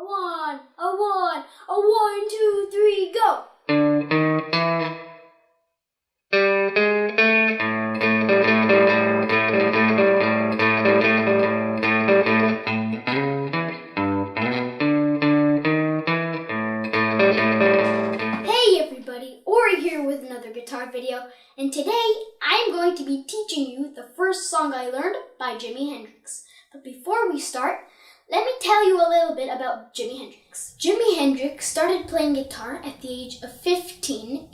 a one, two, three, go! Hey everybody, Ori here with another guitar video, and today I'm going to be teaching you the first song I learned by Jimi Hendrix. But before we start, let me tell you a little bit about Jimi Hendrix. Jimi Hendrix started playing guitar at the age of 15,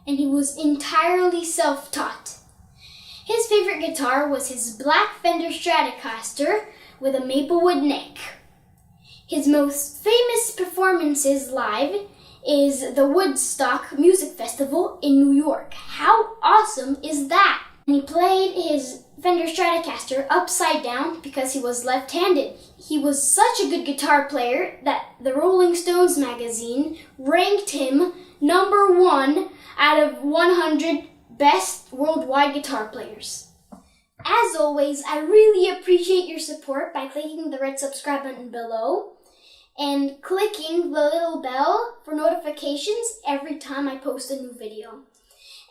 and he was entirely self-taught. His favorite guitar was his black Fender Stratocaster with a maplewood neck. His most famous performances live is the Woodstock Music Festival in New York. How awesome is that? He played his Fender Stratocaster upside down because he was left-handed. He was such a good guitar player that the Rolling Stones magazine ranked him #1 out of 100 best worldwide guitar players. As always, I really appreciate your support by clicking the red subscribe button below and clicking the little bell for notifications every time I post a new video.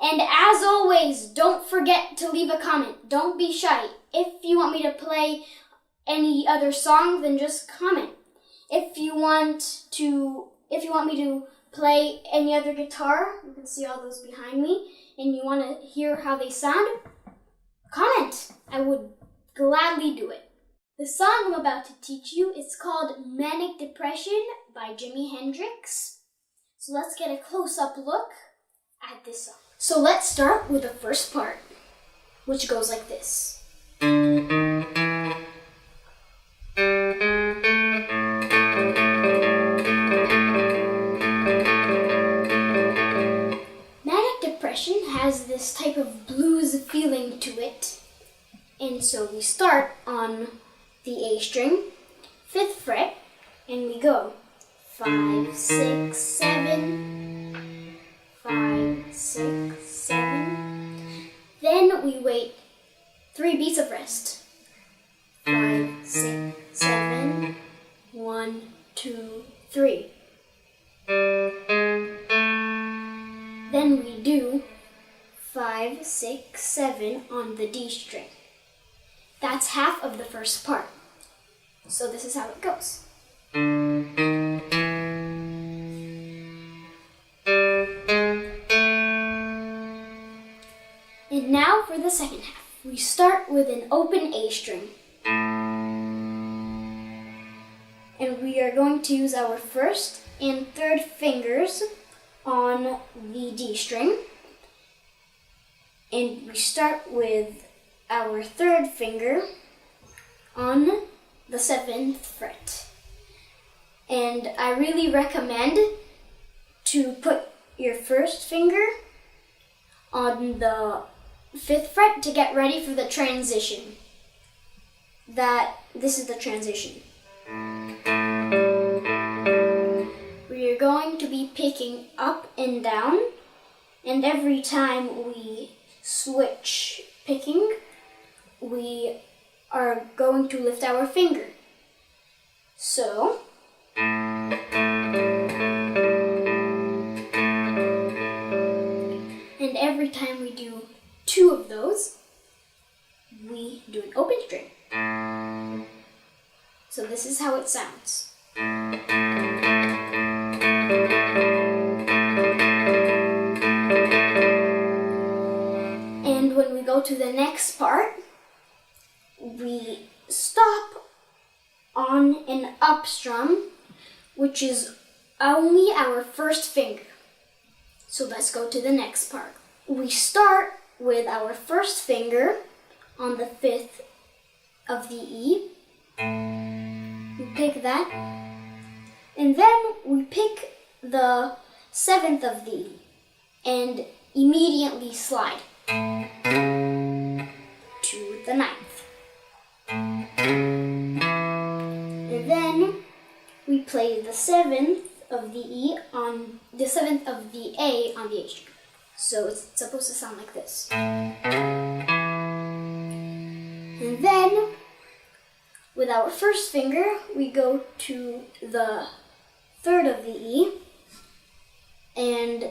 And as always, don't forget to leave a comment. Don't be shy. If you want me to play any other song, then just comment. If you want me to play any other guitar, you can see all those behind me, and you want to hear how they sound, comment. I would gladly do it. The song I'm about to teach you is called Manic Depression by Jimi Hendrix. So let's get a close-up look at this song. So let's start with the first part, which goes like this. Manic Depression has this type of blues feeling to it, and so we start on the A string, 5th fret, and we go 5, 6, 7, 5, 6, 7. Then we wait 3 beats of rest. 5, 6, 7, 1, 2, 3. Then we do 5, 6, 7 on the D string. That's half of the first part. So this is how it goes. And now for the second half. We start with an open A string. And we are going to use our 1st and 3rd fingers on the D string. And we start with our 3rd finger on the 7th fret. And I really recommend to put your 1st finger on the 5th fret to get ready for the transition. This is the transition. We are going to be picking up and down, and every time we switch picking, we are going to lift our finger. So, and every time we do 2 of those, we do an open string. So this is how it sounds. And when we go to the next part, we stop on an up strum, which is only our 1st finger. So let's go to the next part. We start with our 1st finger on the 5th of the E. We pick that. And then we pick the 7th of the E and immediately slide to the 9th. And then we play the 7th of the E on the 7th of the A on the A string. So it's supposed to sound like this. And then with our first finger, we go to the third of the E, and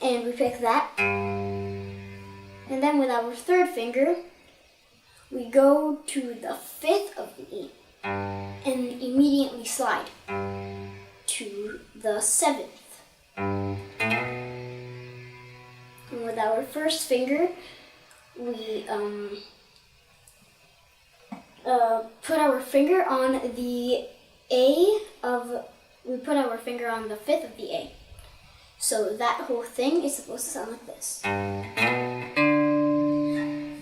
we pick that. And then with our third finger, we go to the fifth of the E and immediately slide to the seventh. And with our first finger, we put our finger on the put our finger on the fifth of the A. So that whole thing is supposed to sound like this.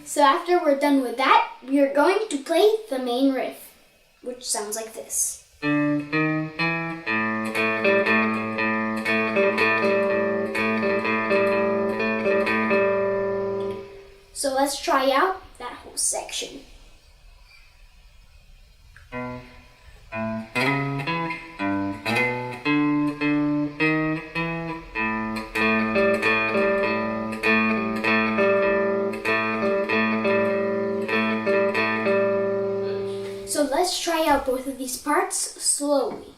So after we're done with that, we are going to play the main riff, which sounds like this. So let's try out that whole section. So let's try out both of these parts slowly.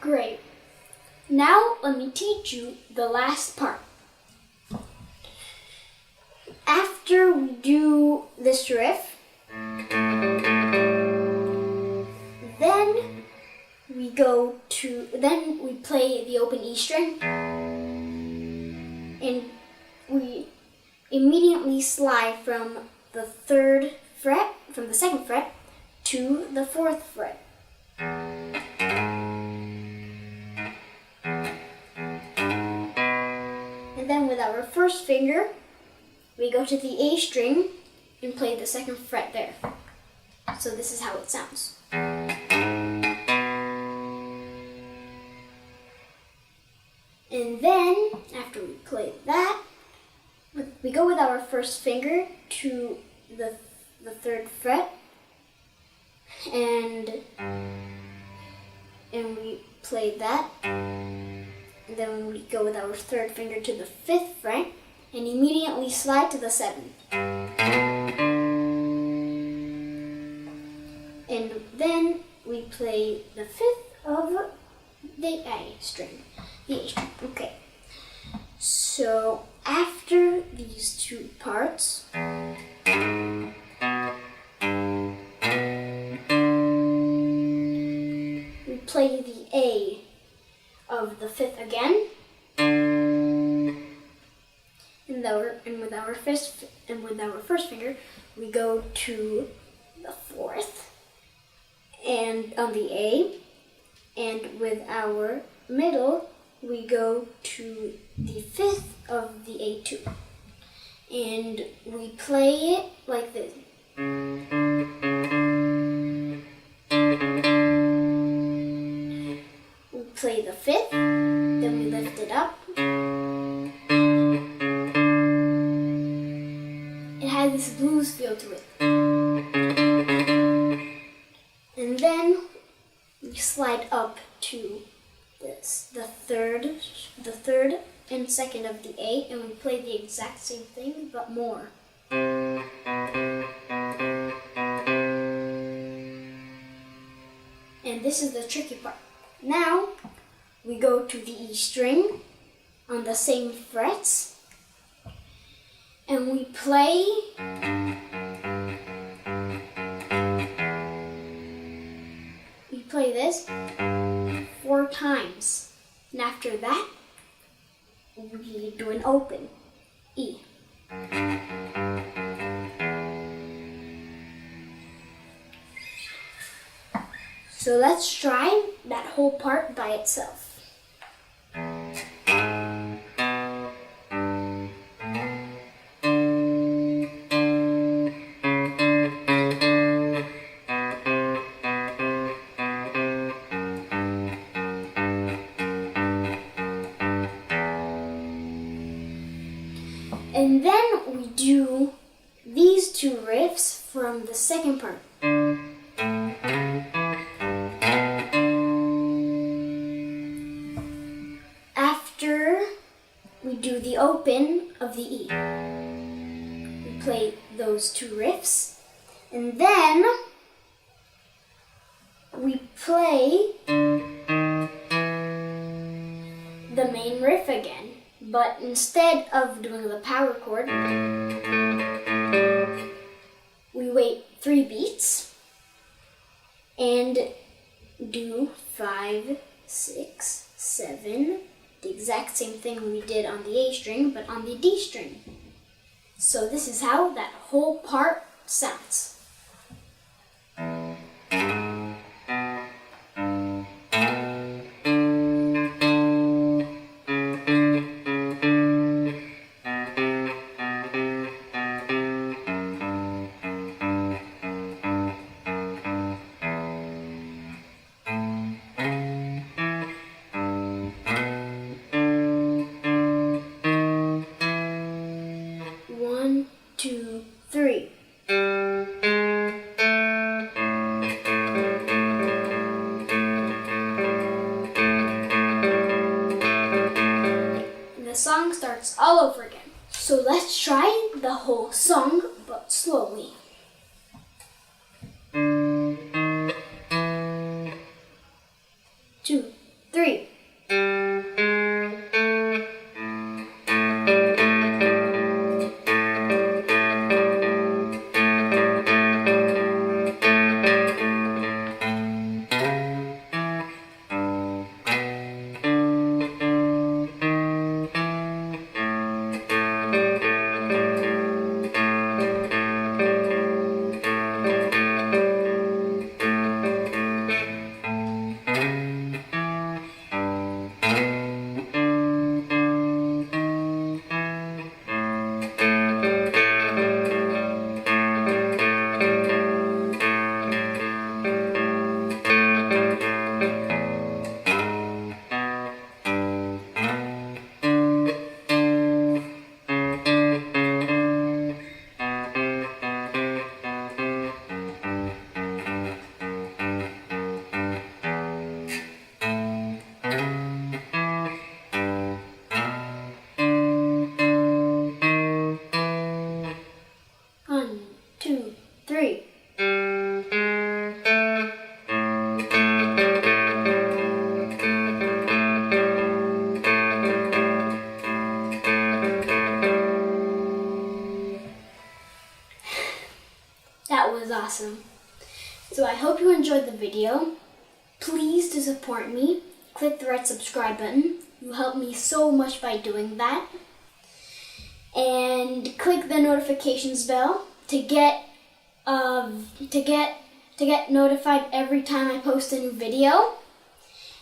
Great. Now let me teach you the last part. After we do this riff, then we play the open E string, and we immediately slide from the second fret to the fourth fret. And then with our first finger, we go to the A string and play the second fret there. So this is how it sounds. And then, after we play that, we go with our first finger to the third fret, and we play that. And then we go with our third finger to the fifth fret and immediately slide to the seventh. And then we play the fifth of the A string. Okay. So after these two parts, we play the A of the fifth again, and with our first finger, we go to the fourth, and on the A, and with our middle, we go to the fifth of the A2, and we play it like this. We play the fifth, then we lift it up. It has this blues feel to it. And then we slide up to the third and second of the A, and we play the exact same thing, but more. And this is the tricky part. Now, we go to the E string on the same frets, and we play this 4 times. And after that, we do an open E. So let's try that whole part by itself. And then we do these two riffs from the second part. After we do the open of the E, we play those two riffs, and then we play the main riff again, but instead of doing the power chord, we wait 3 beats and do 5, 6, 7, the exact same thing we did on the A string, but on the D string. So this is how that whole part sounds. One, two, three. And the song starts all over again. So let's try the whole song, but slowly. Two, three. One, two, three. That was awesome. So I hope you enjoyed the video. Please, to support me, click the red subscribe button. You help me so much by doing that. And click the notifications bell to get notified every time I post a new video.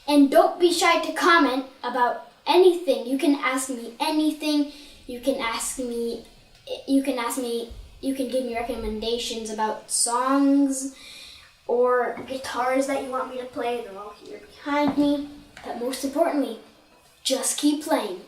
And don't be shy to comment about anything. You can ask me anything. You can give me recommendations about songs or guitars that you want me to play. They're all here behind me. But most importantly, just keep playing.